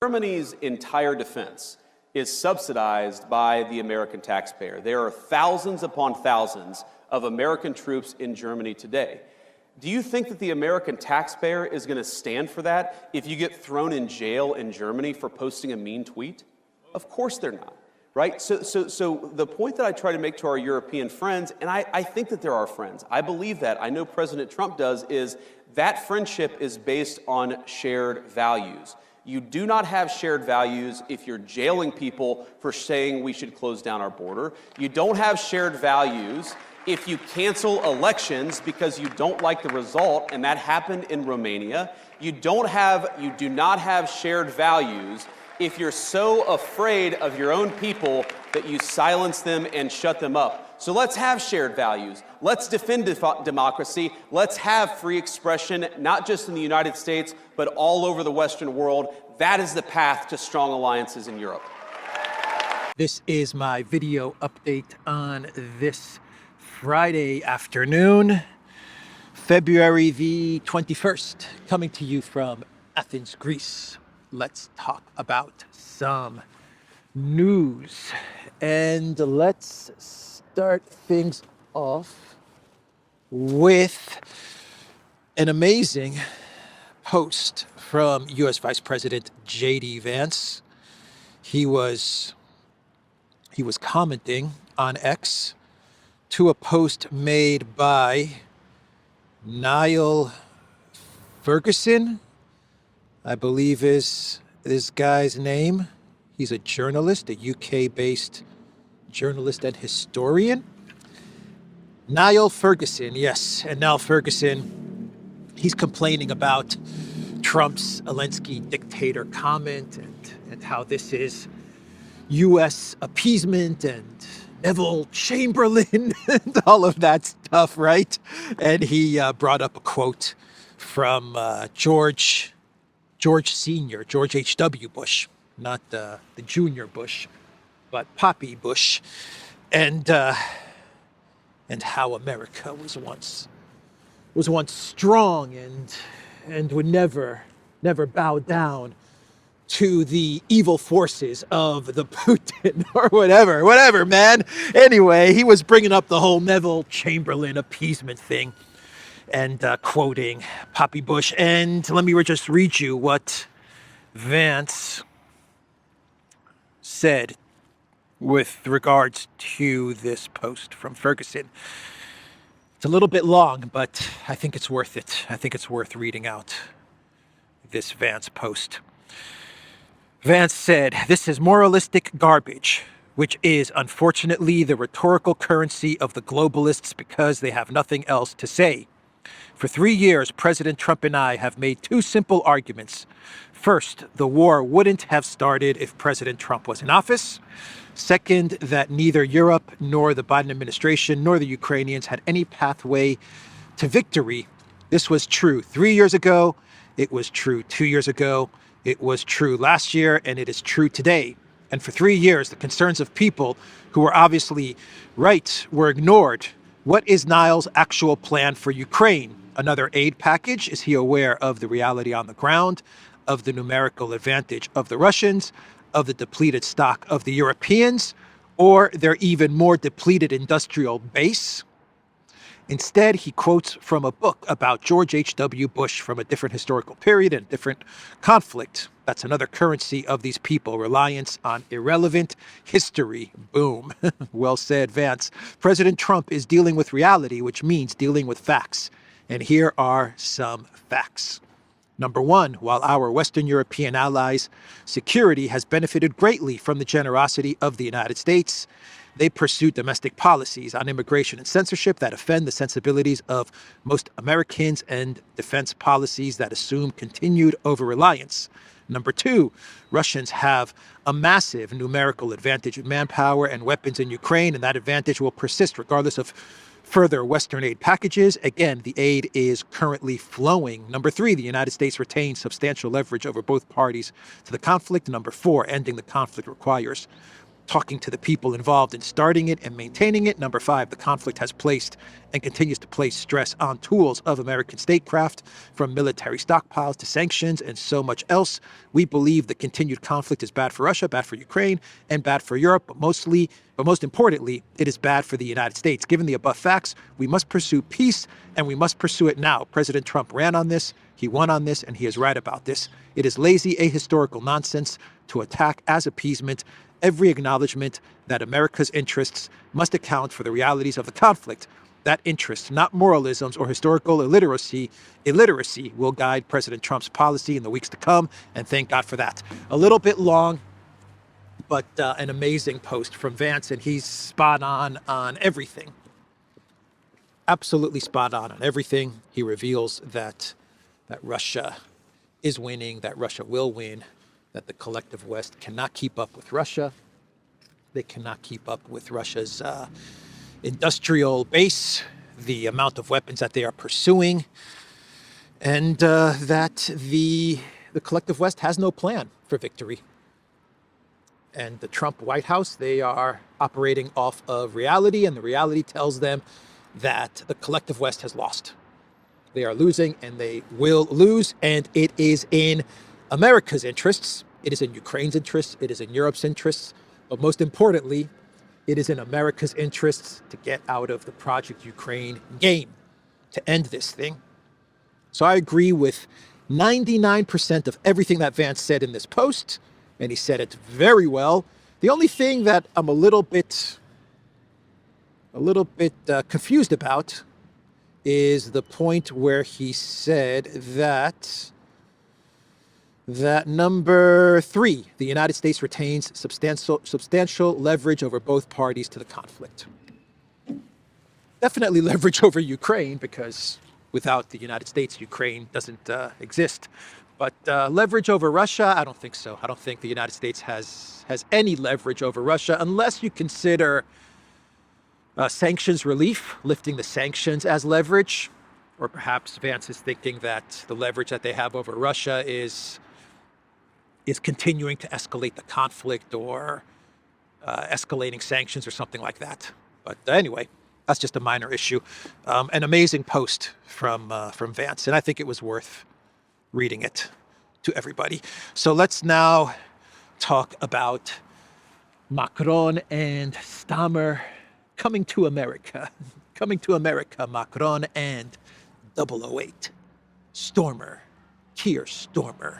Germany's entire defense is subsidized by the American taxpayer. There are thousands upon thousands of American troops in Germany today. Do you think that the American taxpayer is going to stand for that if you get thrown in jail in Germany for posting a mean tweet? Of course they're not, right? So the point that I try to make to our European friends, and I think that they're our friends, I believe that, I know President Trump does, is that friendship is based on shared values. You do not have shared values if you're jailing people for saying we should close down our border. You don't have shared values if you cancel elections because you don't like the result, and that happened in Romania. You do not have shared values if you're so afraid of your own people that you silence them and shut them up. So let's have shared values. Let's defend democracy. Let's have free expression, not just in the United States, but all over the Western world. That is the path to strong alliances in Europe. This is my video update on this Friday afternoon, February the 21st, coming to you from Athens, Greece. Let's talk about some news, and let's start things off with an amazing post from U.S. Vice President J.D. Vance. He was commenting on X to a post made by Niall Ferguson, I believe is this guy's name. He's a journalist, a UK-based journalist and historian. Niall Ferguson, yes. And Niall Ferguson, he's complaining about Trump's Elensky dictator comment and how this is U.S. appeasement and Neville Chamberlain and all of that stuff, right? And he brought up a quote from George Sr., George H.W. Bush, not the Junior Bush, but Poppy Bush, and how America was once strong and would never bow down to the evil forces of the Putin or whatever, man. Anyway, he was bringing up the whole Neville Chamberlain appeasement thing and quoting Poppy Bush. And let me just read you what Vance said with regards to this post from Ferguson. It's a little bit long, but I think it's worth it. I think it's worth reading out this Vance post. Vance said, "This is moralistic garbage, which is unfortunately the rhetorical currency of the globalists because they have nothing else to say. For 3 years, President Trump and I have made two simple arguments. First, the war wouldn't have started if President Trump was in office. Second, that neither Europe nor the Biden administration nor the Ukrainians had any pathway to victory. This was true 3 years ago. It was true 2 years ago. It was true last year, and it is true today. And for 3 years, the concerns of people who were obviously right were ignored. What is Niall's actual plan for Ukraine? Another aid package? Is he aware of the reality on the ground, of the numerical advantage of the Russians, of the depleted stock of the Europeans, or their even more depleted industrial base? Instead, he quotes from a book about George H.W. Bush from a different historical period and different conflict. That's another currency of these people, reliance on irrelevant history. Boom. Well said, Vance. President Trump is dealing with reality, which means dealing with facts. And here are some facts. Number one, while our Western European allies' security has benefited greatly from the generosity of the United States, they pursue domestic policies on immigration and censorship that offend the sensibilities of most Americans and defense policies that assume continued over-reliance. Number two, Russians have a massive numerical advantage of manpower and weapons in Ukraine, and that advantage will persist regardless of further Western aid packages. Again, the aid is currently flowing. Number three, the United States retains substantial leverage over both parties to the conflict. Number four, ending the conflict requires talking to the people involved in starting it and maintaining it. Number 5, the conflict has placed and continues to place stress on tools of American statecraft, from military stockpiles to sanctions and so much else. We believe the continued conflict is bad for Russia, bad for Ukraine, and bad for Europe, but most importantly, it is bad for the United States. Given the above facts, we must pursue peace, and we must pursue it now. President Trump ran on this, he won on this, and he is right about this. It is lazy, ahistorical nonsense to attack as appeasement every acknowledgement that America's interests must account for the realities of the conflict. That interest, not moralisms or historical illiteracy, will guide President Trump's policy in the weeks to come, and thank God for that. A little bit long, but an amazing post from Vance, and he's spot on everything. Absolutely spot on everything. He reveals that Russia is winning, that Russia will win, that the collective West cannot keep up with Russia. They cannot keep up with Russia's industrial base, the amount of weapons that they are pursuing, and that the collective West has no plan for victory. And the Trump White House, they are operating off of reality, and the reality tells them that the collective West has lost. They are losing, and they will lose, and it is in America's interests, it is in Ukraine's interests, it is in Europe's interests, but most importantly, it is in America's interests to get out of the Project Ukraine game, to end this thing. So I agree with 99% of everything that Vance said in this post, and he said it very well. The only thing that I'm a little bit confused about is the point where he said that number 3, the United States retains substantial leverage over both parties to the conflict. Definitely leverage over Ukraine, because without the United States, Ukraine doesn't exist. But leverage over Russia, I don't think so. I don't think the United States has any leverage over Russia, unless you consider sanctions relief, lifting the sanctions as leverage. Or perhaps Vance is thinking that the leverage that they have over Russia is continuing to escalate the conflict, or escalating sanctions or something like that. But anyway, that's just a minor issue. An amazing post from Vance, and I think it was worth reading it to everybody. So let's now talk about Macron and Starmer coming to America. Coming to America, Macron and 008. Starmer, Keir Starmer.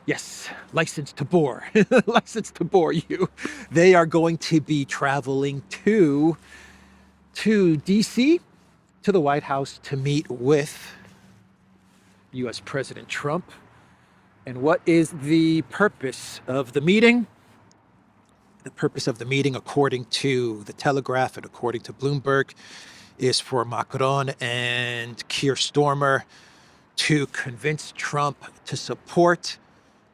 Yes, license to bore. License to bore you. They are going to be traveling to D.C., to the White House, to meet with U.S. President Trump. And what is the purpose of the meeting? The purpose of the meeting, according to The Telegraph and according to Bloomberg, is for Macron and Keir Starmer to convince Trump to support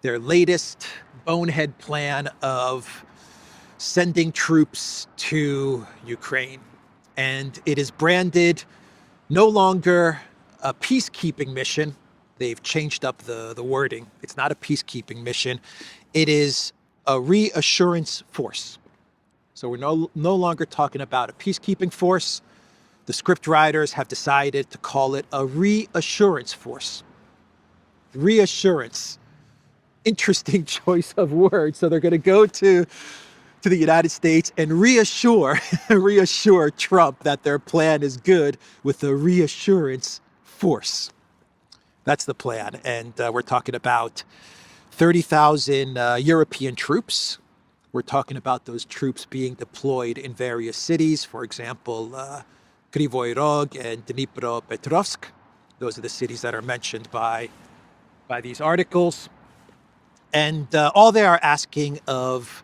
their latest bonehead plan of sending troops to Ukraine. And it is branded no longer a peacekeeping mission. They've changed up the wording. It's not a peacekeeping mission. It is a reassurance force. So we're no longer talking about a peacekeeping force. The script writers have decided to call it a reassurance force. Reassurance. Interesting choice of words. So they're going to go to the United States and reassure Trump that their plan is good with a reassurance force. That's the plan. And we're talking about 30,000 European troops. We're talking about those troops being deployed in various cities. For example, Kryvyi Rog and Dnipropetrovsk. Those are the cities that are mentioned by these articles. And all they are asking of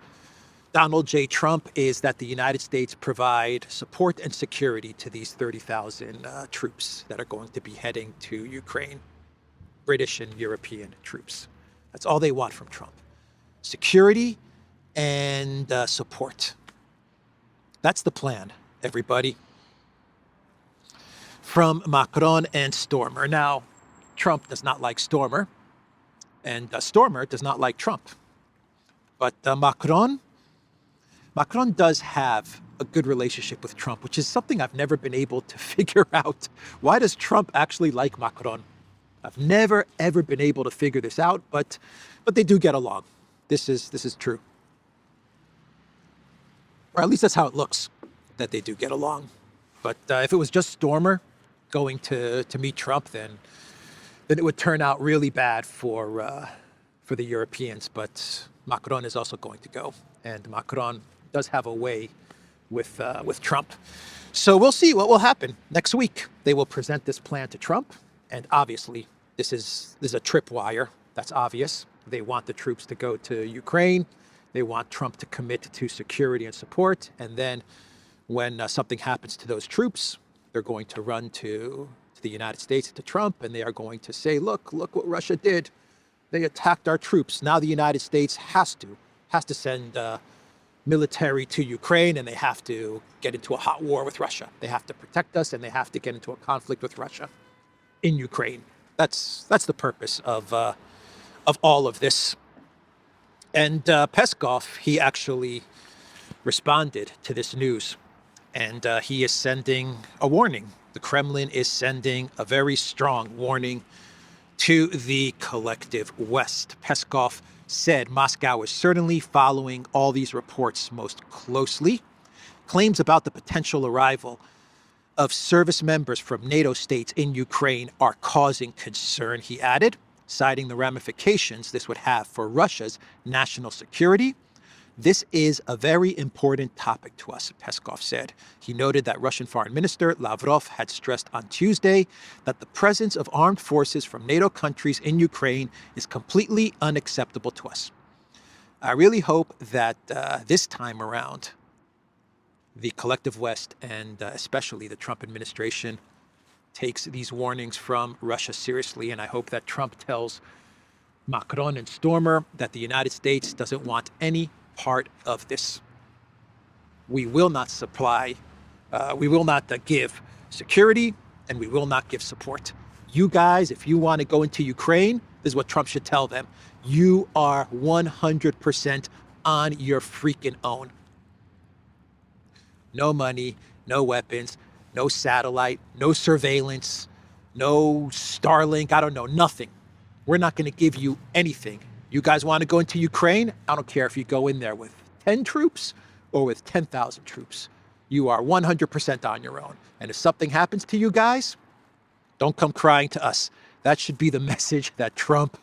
Donald J. Trump is that the United States provide support and security to these 30,000 troops that are going to be heading to Ukraine, British and European troops. That's all they want from Trump. Security and support. That's the plan, everybody. From Macron and Starmer. Now, Trump does not like Starmer, and Starmer does not like Trump. But Macron Macron does have a good relationship with Trump, which is something I've never been able to figure out. Why does Trump actually like Macron? I've never, ever been able to figure this out, but they do get along. This is true. Or at least that's how it looks, that they do get along. But if it was just Starmer going to meet Trump, then it would turn out really bad for the Europeans. But Macron is also going to go, and Macron does have a way with Trump. So we'll see what will happen next week. They will present this plan to Trump, and obviously this is a tripwire. That's obvious. They want the troops to go to Ukraine. They want Trump to commit to security and support, and then when something happens to those troops, they're going to run to the United States, to Trump, and they are going to say, look what Russia did. They attacked our troops. Now the United States has to send military to Ukraine, and they have to get into a hot war with Russia. They have to protect us, and they have to get into a conflict with Russia in Ukraine. That's the purpose of all of this. And Peskov, he actually responded to this news, and he is sending a warning. The Kremlin is sending a very strong warning to the collective West. Peskov said Moscow is certainly following all these reports most closely. Claims about the potential arrival of service members from NATO states in Ukraine are causing concern, he added, citing the ramifications this would have for Russia's national security. This is a very important topic to us, Peskov said. He noted that Russian Foreign Minister Lavrov had stressed on Tuesday that the presence of armed forces from NATO countries in Ukraine is completely unacceptable to us. I really hope that this time around, the collective West and especially the Trump administration takes these warnings from Russia seriously, and I hope that Trump tells Macron and Starmer that the United States doesn't want any part of this. We will not give security, and we will not give support. You guys, if you want to go into Ukraine, this is what Trump should tell them. You are 100% on your freaking own. No money, no weapons, no satellite, no surveillance, no Starlink, I don't know, nothing. We're not going to give you anything. You guys want to go into Ukraine? I don't care if you go in there with 10 troops or with 10,000 troops. You are 100% on your own. And if something happens to you guys, don't come crying to us. That should be the message that Trump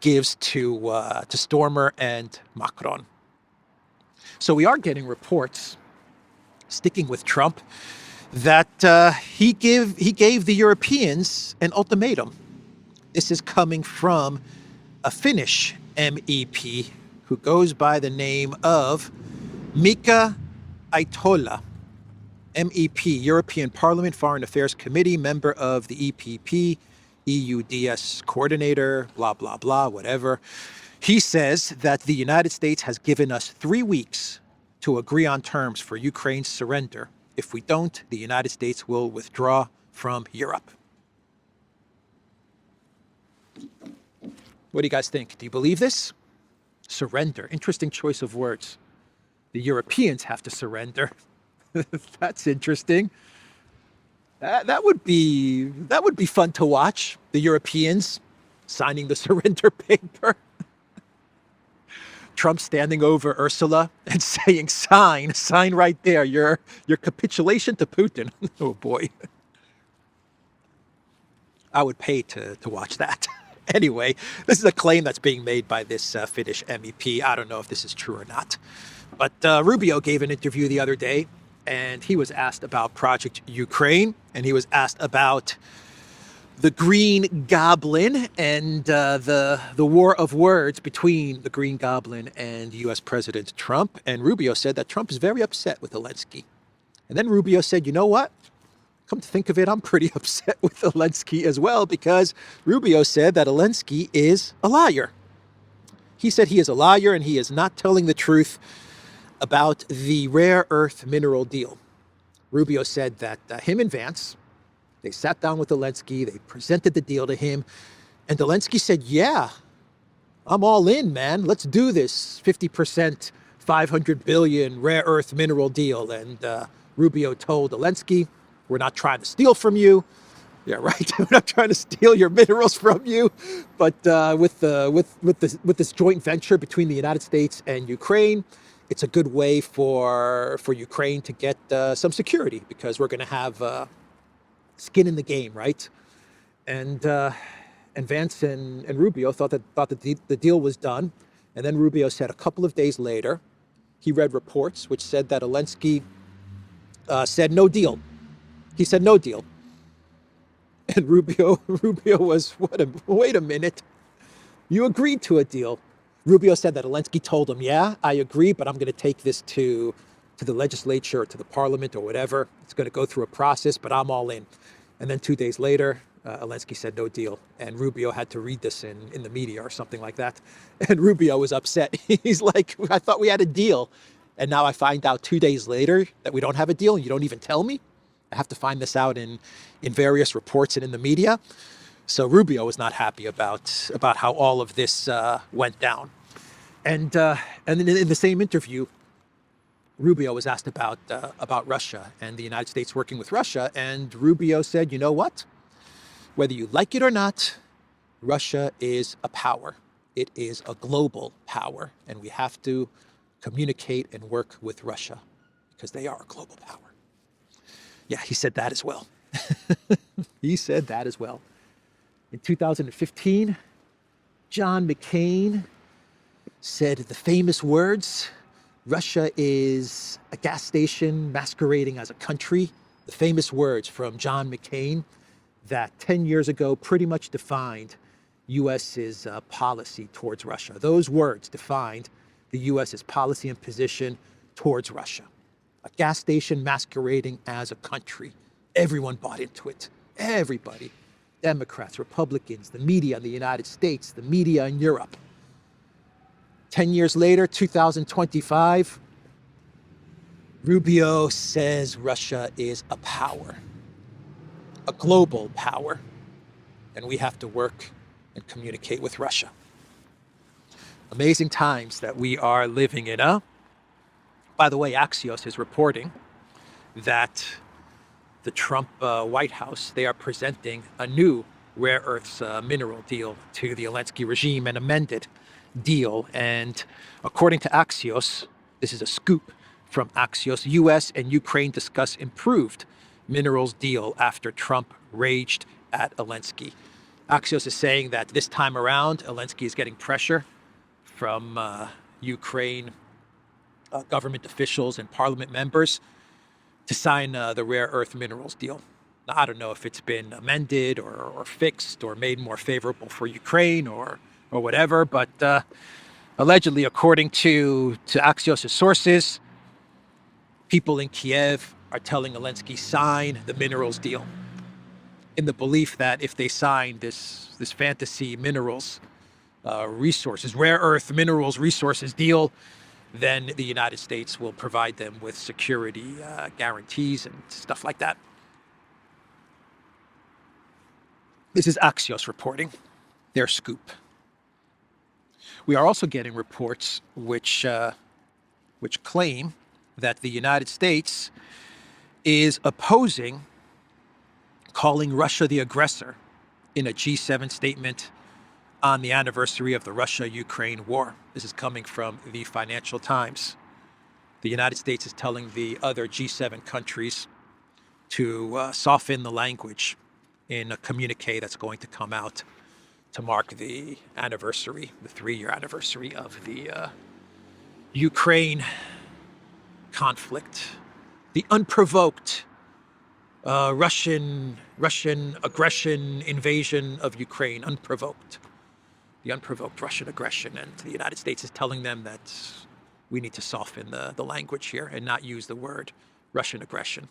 gives to Starmer and Macron. So we are getting reports, sticking with Trump, that he gave the Europeans an ultimatum. This is coming from a Finnish MEP who goes by the name of Mika Aitola, MEP, European Parliament Foreign Affairs Committee, member of the EPP, EUDS coordinator, blah, blah, blah, whatever. He says that the United States has given us 3 weeks to agree on terms for Ukraine's surrender. If we don't, the United States will withdraw from Europe. What do you guys think? Do you believe this? Surrender. Interesting choice of words. The Europeans have to surrender. That's interesting. That would be fun to watch. The Europeans signing the surrender paper. Trump standing over Ursula and saying, sign right there, your capitulation to Putin. Oh boy. I would pay to watch that. Anyway, this is a claim that's being made by this Finnish MEP. I don't know if this is true or not. But Rubio gave an interview the other day, and he was asked about Project Ukraine, and he was asked about the Green Goblin and the war of words between the Green Goblin and U.S. President Trump. And Rubio said that Trump is very upset with Elensky. And then Rubio said, you know what? Come to think of it, I'm pretty upset with Elensky as well, because Rubio said that Elensky is a liar. He said he is a liar and he is not telling the truth about the rare earth mineral deal. Rubio said that him and Vance, they sat down with Elensky, they presented the deal to him, and Elensky said, yeah, I'm all in, man. Let's do this 50% $500 billion rare earth mineral deal. And Rubio told Elensky, we're not trying to steal from you. Yeah, right. We're not trying to steal your minerals from you, but with this joint venture between the United States and Ukraine, it's a good way for Ukraine to get some security, because we're going to have skin in the game, right? And Vance and Rubio thought that the deal was done, and then Rubio said a couple of days later, he read reports which said that Elensky said no deal. He said no deal. And Rubio was, wait a minute, you agreed to a deal. Rubio said that Elensky told him, yeah, I agree, but I'm going to take this to the legislature or to the parliament or whatever. It's going to go through a process, but I'm all in. And then 2 days later, Elensky said no deal. And Rubio had to read this in the media or something like that. And Rubio was upset. He's like, I thought we had a deal. And now I find out 2 days later that we don't have a deal and you don't even tell me? I have to find this out in various reports and in the media. So Rubio was not happy about how all of this went down. And in the same interview, Rubio was asked about Russia and the United States working with Russia. And Rubio said, you know what? Whether you like it or not, Russia is a power. It is a global power. And we have to communicate and work with Russia because they are a global power. Yeah, he said that as well. He said that as well. In 2015, John McCain said the famous words, Russia is a gas station masquerading as a country. The famous words from John McCain that 10 years ago pretty much defined U.S.'s policy towards Russia. Those words defined the U.S.'s policy and position towards Russia. A gas station masquerading as a country. Everyone bought into it. Everybody. Democrats, Republicans, the media in the United States, the media in Europe. 10 years later, 2025, Rubio says Russia is a power, a global power, and we have to work and communicate with Russia. Amazing times that we are living in, huh? By the way, Axios is reporting that the Trump White House, they are presenting a new rare earths mineral deal to the Elensky regime, an amended deal. And according to Axios, this is a scoop from Axios, U.S. and Ukraine discuss improved minerals deal after Trump raged at Elensky. Axios is saying that this time around, Elensky is getting pressure from Ukraine government officials and parliament members to sign the rare earth minerals deal. Now, I don't know if it's been amended or fixed or made more favorable for Ukraine or whatever, but allegedly, according to Axios' sources, people in Kiev are telling Elensky sign the minerals deal in the belief that if they sign this fantasy minerals resources, rare earth minerals resources deal, then the United States will provide them with security guarantees and stuff like that. This is Axios reporting their scoop. We are also getting reports which claim that the United States is opposing calling Russia the aggressor in a G7 statement on the anniversary of the Russia-Ukraine war. This is coming from the Financial Times. The United States is telling the other G7 countries to soften the language in a communique that's going to come out to mark the anniversary, the 3-year anniversary of the Ukraine conflict, the unprovoked Russian aggression, invasion of Ukraine, unprovoked. The unprovoked Russian aggression, and the United States is telling them that we need to soften the language here and not use the word Russian aggression.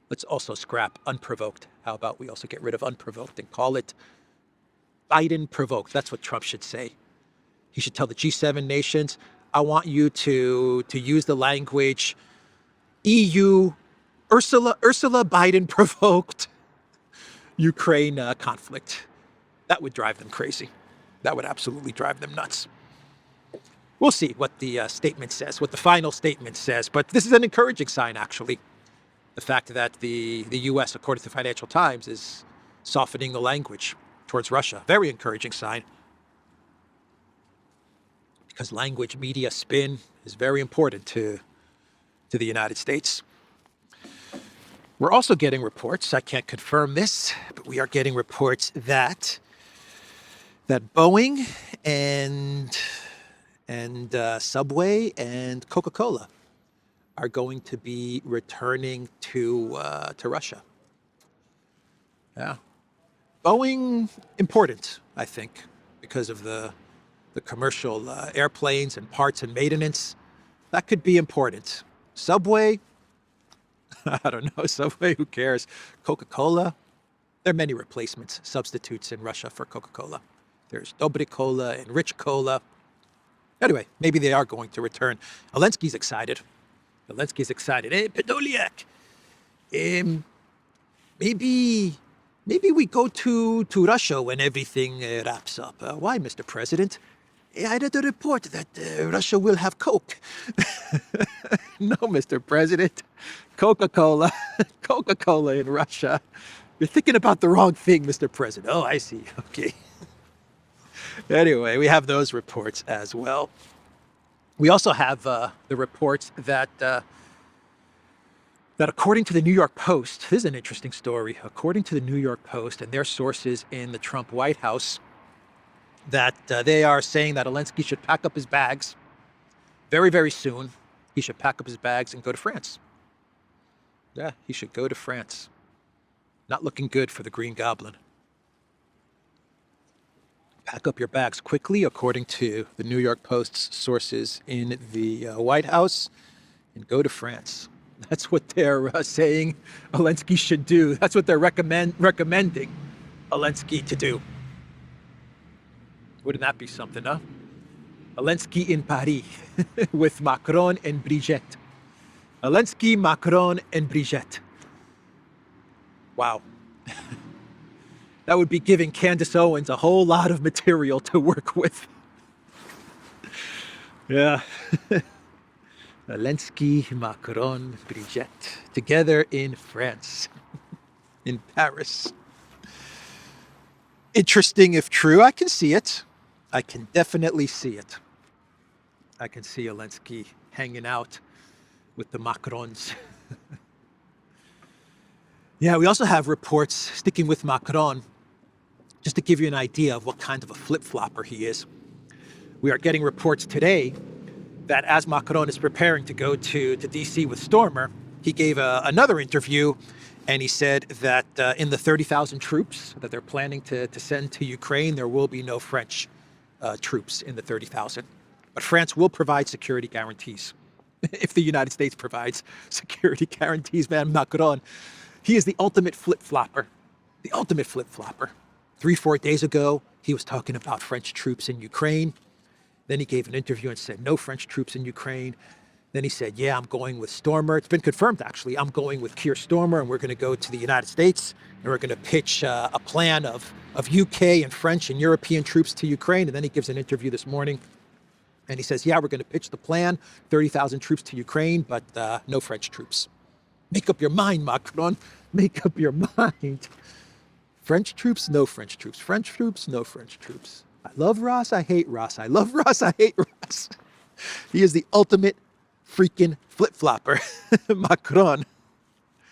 Let's also scrap unprovoked. How about we also get rid of unprovoked and call it Biden provoked? That's what Trump should say. He should tell the G7 nations, I want you to use the language EU, Ursula Biden provoked Ukraine conflict. That would drive them crazy. That would absolutely drive them nuts. we'll see what the statement says, what the final statement says. But this is an encouraging sign, actually. The fact that the U.S., according to the Financial Times, is softening the language towards Russia. Very encouraging sign. Because language, media, spin is very important to the United States. We're also getting reports, I can't confirm this, but we are getting reports that Boeing and Subway and Coca-Cola are going to be returning to Russia. Yeah. Boeing, important, I think, because of the commercial airplanes and parts and maintenance. That could be important. Subway, I don't know. Subway, who cares? Coca-Cola, there are many replacements, substitutes in Russia for Coca-Cola. There's Dobry Cola and Rich Cola. Anyway, maybe they are going to return. Elensky's excited. Hey, Podolyak, maybe we go to Russia when everything wraps up. Why, Mr. President? I read a report that Russia will have Coke. No, Mr. President. Coca-Cola. Coca-Cola in Russia. You're thinking about the wrong thing, Mr. President. Oh, I see. Okay. Anyway, we have those reports as well. We also have the reports that according to the New York Post, this is an interesting story. According to the New York Post and their sources in the Trump White House, that they are saying that Elensky should pack up his bags very, very soon. He should pack up his bags and go to France. Yeah, he should go to France. Not looking good for the Green Goblin. Pack up your bags quickly, according to the New York Post's sources in the White House, and go to France. That's what they're saying Elensky should do. That's what they're recommending Elensky to do. Wouldn't that be something, huh? Elensky in Paris with Macron and Brigitte. Elensky, Macron, and Brigitte. Wow. That would be giving Candace Owens a whole lot of material to work with. Yeah. Elensky, Macron, Brigitte, together in France, in Paris. Interesting if true. I can see it. I can definitely see it. I can see Elensky hanging out with the Macrons. Yeah, we also have reports, sticking with Macron, just to give you an idea of what kind of a flip-flopper he is. We are getting reports today that as Macron is preparing to go to D.C. with Starmer, he gave another interview, and he said that in the 30,000 troops that they're planning to send to Ukraine, there will be no French troops in the 30,000. But France will provide security guarantees. If the United States provides security guarantees, man, Macron, he is the ultimate flip-flopper. The ultimate flip-flopper. 3-4 days ago, he was talking about French troops in Ukraine. Then he gave an interview and said, no French troops in Ukraine. Then he said, yeah, I'm going with Starmer. It's been confirmed, actually. I'm going with Keir Starmer, and we're going to go to the United States, and we're going to pitch a plan of UK and French and European troops to Ukraine. And then he gives an interview this morning, and he says, yeah, we're going to pitch the plan, 30,000 troops to Ukraine, but no French troops. Make up your mind, Macron. Make up your mind. French troops, no French troops. French troops, no French troops. I love Ross, I hate Ross. I love Ross, I hate Ross. He is the ultimate freaking flip-flopper. Macron.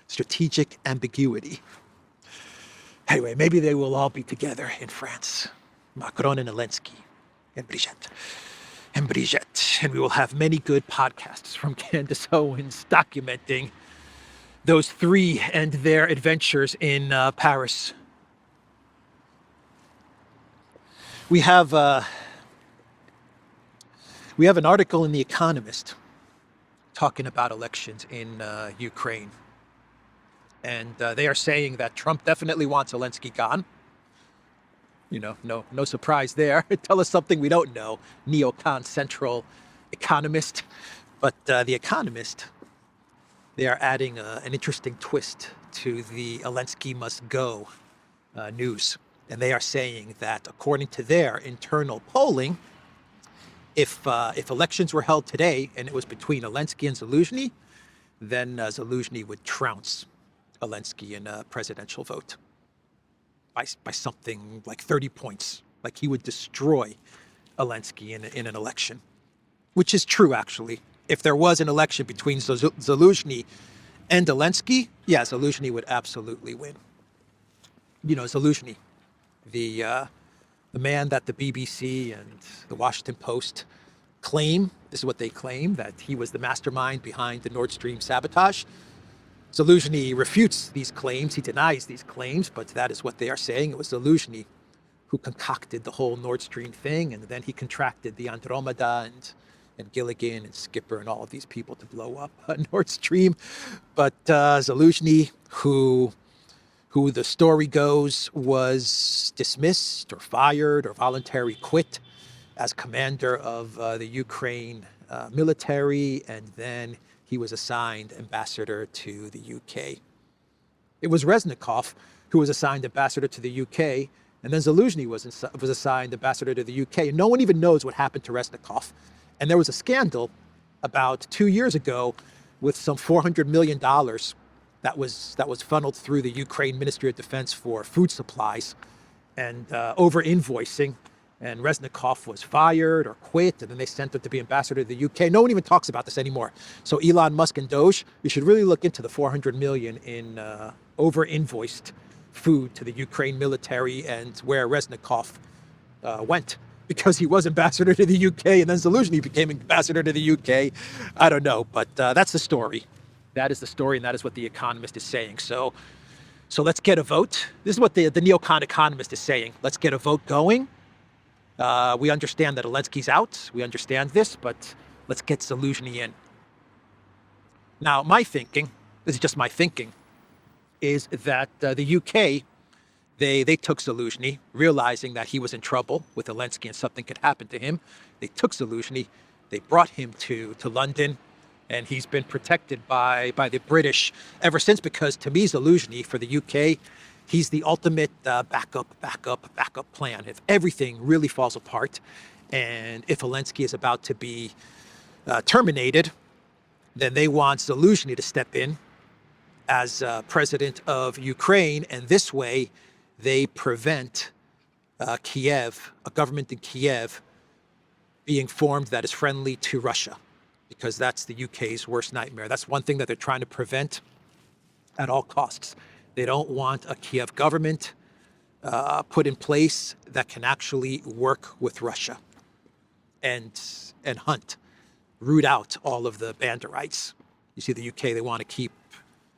Strategic ambiguity. Anyway, maybe they will all be together in France. Macron and Elensky and Brigitte. And Brigitte. And we will have many good podcasts from Candace Owens documenting those three and their adventures in Paris. We have an article in The Economist talking about elections in Ukraine. And they are saying that Trump definitely wants Elensky gone. You know, no surprise there. Tell us something we don't know, neocon central economist. But The Economist, they are adding an interesting twist to the Elensky must go news. And they are saying that according to their internal polling, If elections were held today and it was between Elensky and Zaluzhny, then Zaluzhny would trounce Elensky in a presidential vote by something like 30 points. Like he would destroy Elensky in an election, which is true, actually. If there was an election between Zaluzhny and Elensky, yeah, Zaluzhny would absolutely win. You know, Zaluzhny, the man that the BBC and the Washington Post claim, this is what they claim, that he was the mastermind behind the Nord Stream sabotage. Zaluzhny refutes these claims, he denies these claims, but that is what they are saying. It was Zaluzhny who concocted the whole Nord Stream thing, and then he contracted the Andromeda and Gilligan and Skipper and all of these people to blow up Nord Stream. But Zaluzhny, who the story goes was dismissed or fired or voluntarily quit as commander of the Ukraine military, and then he was assigned ambassador to the UK. It was Reznikov who was assigned ambassador to the UK, and then Zaluzhny was assigned ambassador to the UK. And no one even knows what happened to Reznikov. And there was a scandal about 2 years ago with some $400 million that was funneled through the Ukraine Ministry of Defense for food supplies and over-invoicing. And Reznikov was fired or quit, and then they sent him to be ambassador to the UK. No one even talks about this anymore. So Elon Musk and Doge, you should really look into the 400 million in over-invoiced food to the Ukraine military and where Reznikov went, because he was ambassador to the UK and then Zaluzhny became ambassador to the UK. I don't know, but that's the story. That is the story, and that is what The Economist is saying. So let's get a vote. This is what the neocon economist is saying. Let's get a vote going. We understand that Elensky's out. We understand this, but let's get Zaluzhny in. Now, my thinking, this is just my thinking, is that the UK, they took Zaluzhny, realizing that he was in trouble with Elensky and something could happen to him. They took Zaluzhny, they brought him to London, and he's been protected by the British ever since, because to me, Zaluzhny, for the UK, he's the ultimate backup plan. If everything really falls apart, and if Elensky is about to be terminated, then they want Zaluzhny to step in as president of Ukraine, and this way they prevent Kiev, a government in Kiev, being formed that is friendly to Russia, because that's the UK's worst nightmare. That's one thing that they're trying to prevent at all costs. They don't want a Kiev government put in place that can actually work with Russia and root out all of the Banderites. You see, the UK, they want to keep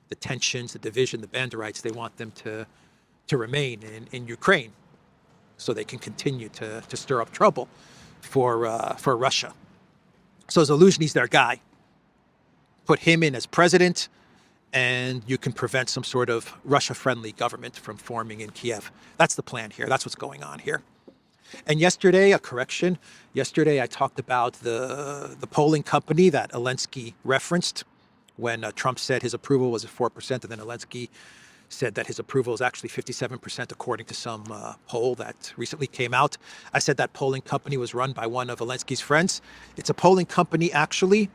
the tensions, the division, the Banderites, they want them to remain in Ukraine so they can continue to stir up trouble for Russia. So Zaluzhny's their guy. Put him in as president, and you can prevent some sort of Russia-friendly government from forming in Kiev. That's the plan here. That's what's going on here. And yesterday, a correction. Yesterday, I talked about the polling company that Elensky referenced when Trump said his approval was at 4%, and then Elensky said that his approval is actually 57% according to some poll that recently came out. I said that polling company was run by one of Elensky's friends. It's a polling company, actually,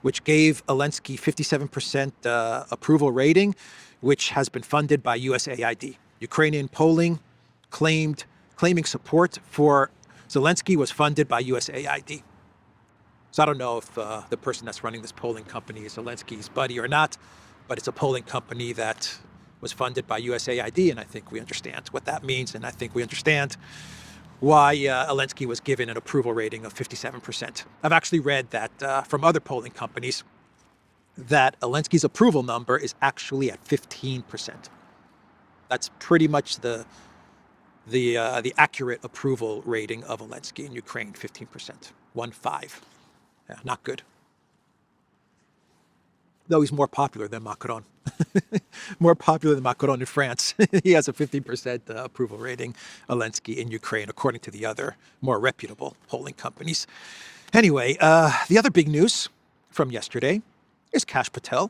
which gave Elensky 57% approval rating, which has been funded by USAID. Ukrainian polling claiming support for Zelensky was funded by USAID. So I don't know if the person that's running this polling company is Zelensky's buddy or not, but it's a polling company that was funded by USAID, and I think we understand what that means, and I think we understand why Elensky was given an approval rating of 57%. I've actually read that from other polling companies that Elensky's approval number is actually at 15%. That's pretty much the accurate approval rating of Elensky in Ukraine, 15%, 1-5. Yeah, not good. Though he's more popular than Macron. More popular than Macron in France. He has a 50% approval rating, Elensky, in Ukraine, according to the other more reputable polling companies. Anyway, the other big news from yesterday is Kash Patel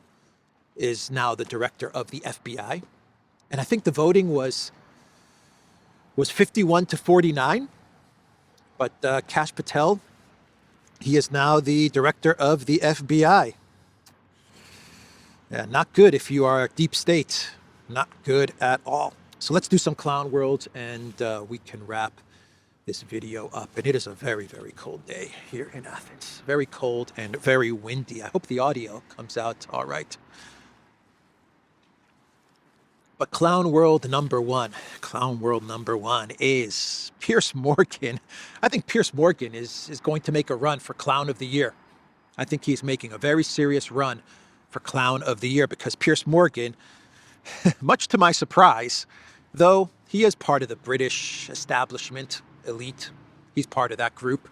is now the director of the FBI. And I think the voting was 51-49. But Kash Patel He is now the director of the FBI. Yeah, not good if you are deep state. Not good at all. So let's do some clown world and we can wrap this video up. And it is a very, very cold day here in Athens. Very cold and very windy. I hope the audio comes out all right. But clown world number one is Piers Morgan. I think Piers Morgan is going to make a run for clown of the year. I think he's making a very serious run for clown of the year because Piers Morgan, much to my surprise, though he is part of the British establishment elite, he's part of that group.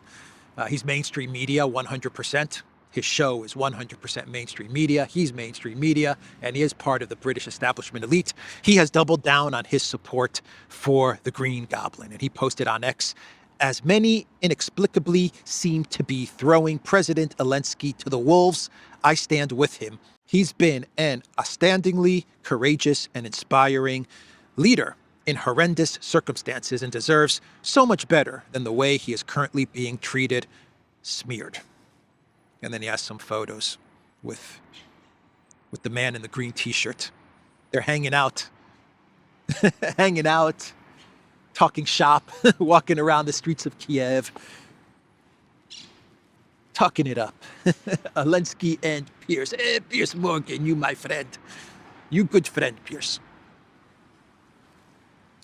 He's mainstream media 100%. His show is 100% mainstream media. He's mainstream media, and he is part of the British establishment elite. He has doubled down on his support for the Green Goblin, and he posted on X, as many inexplicably seem to be throwing President Elensky to the wolves, I stand with him. He's been an outstandingly courageous and inspiring leader in horrendous circumstances and deserves so much better than the way he is currently being treated, smeared. And then he has some photos with the man in the green t-shirt. They're hanging out, talking shop, walking around the streets of Kiev, talking it up. Elensky and Piers. Piers Morgan, you my friend. You good friend, Piers.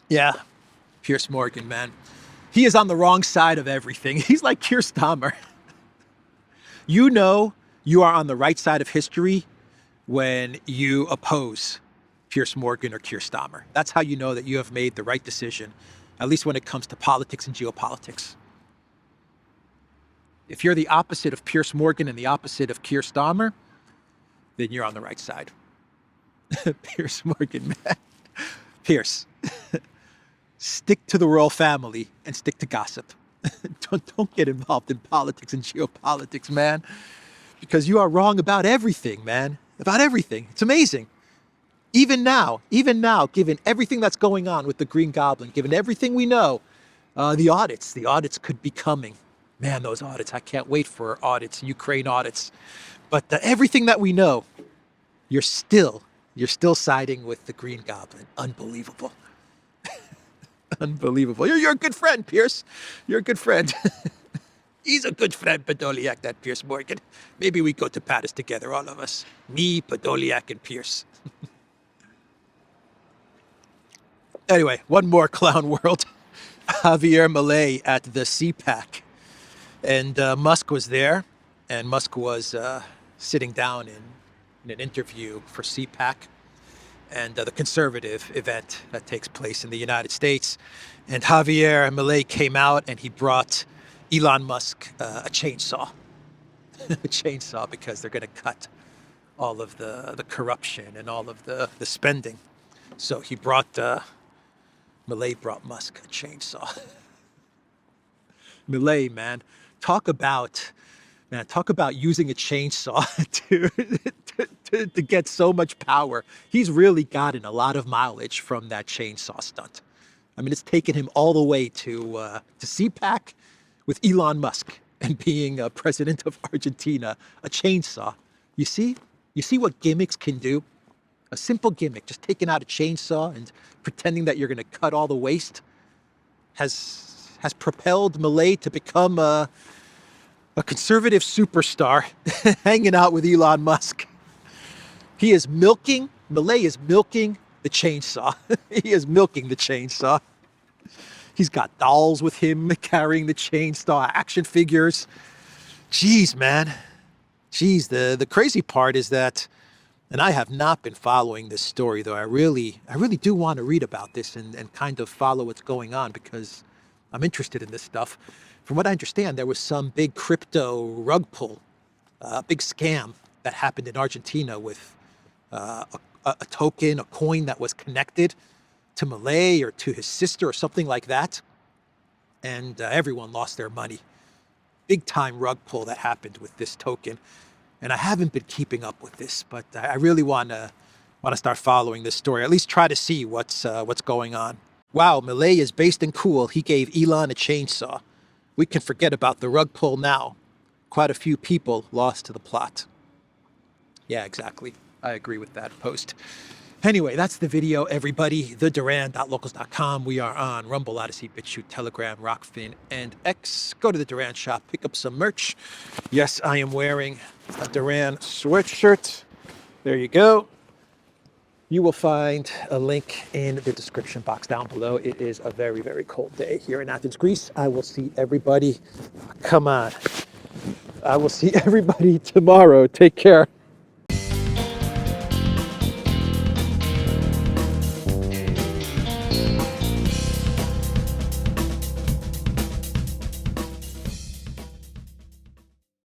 Yeah, Piers Morgan, man. He is on the wrong side of everything. He's like Keir Starmer. You know you are on the right side of history when you oppose Piers Morgan or Keir Starmer. That's how you know that you have made the right decision, at least when it comes to politics and geopolitics. If you're the opposite of Piers Morgan and the opposite of Keir Starmer, then you're on the right side. Piers Morgan, man. Piers, stick to the royal family and stick to gossip. Don't get involved in politics and geopolitics, man, because you are wrong about everything, man, about everything. It's amazing. Even now, given everything that's going on with the Green Goblin, given everything we know, the audits could be coming. Man, those audits, I can't wait for audits, Ukraine audits. But everything that we know, you're still siding with the Green Goblin. Unbelievable. Unbelievable. You're a good friend, Piers. You're a good friend. He's a good friend, Podolyak, that Piers Morgan. Maybe we go to Paris together, all of us. Me, Podolyak, and Piers. Anyway, one more clown world. Javier Milei at the CPAC. And Musk was there, and Musk was sitting down in an interview for CPAC. And the conservative event that takes place in the United States. And Javier Milei came out and he brought Elon Musk a chainsaw. A chainsaw because they're going to cut all of the corruption and all of the spending. So he Milei brought Musk a chainsaw. Milei, man, talk about using a chainsaw to get so much power. He's really gotten a lot of mileage from that chainsaw stunt. I mean, it's taken him all the way to CPAC with Elon Musk and being president of Argentina, a chainsaw. You see what gimmicks can do? A simple gimmick, just taking out a chainsaw and pretending that you're going to cut all the waste has propelled Milei to become a conservative superstar hanging out with Elon Musk. Milei is milking the chainsaw. He is milking the chainsaw. He's got dolls with him carrying the chainsaw, action figures. Jeez, man. Jeez, the crazy part is that, and I have not been following this story, though I really do want to read about this and kind of follow what's going on because I'm interested in this stuff. From what I understand, there was some big crypto rug pull, a big scam that happened in Argentina with a token, a coin that was connected to Milei or to his sister or something like that. And everyone lost their money. Big time rug pull that happened with this token. And I haven't been keeping up with this, but I really want to start following this story, at least try to see what's going on. Wow, Milei is based and cool. He gave Elon a chainsaw. We can forget about the rug pull now. quite a few people lost to the plot. Yeah, exactly. I agree with that post. Anyway, that's the video, everybody. TheDuran.locals.com. We are on Rumble, Odyssey, BitChute, Telegram, Rockfin, and X. Go to the Duran shop, pick up some merch. Yes, I am wearing a Duran sweatshirt. There you go. You will find a link in the description box down below. It is a very, very cold day here in Athens, Greece. I will see everybody. Come on. I will see everybody tomorrow. Take care.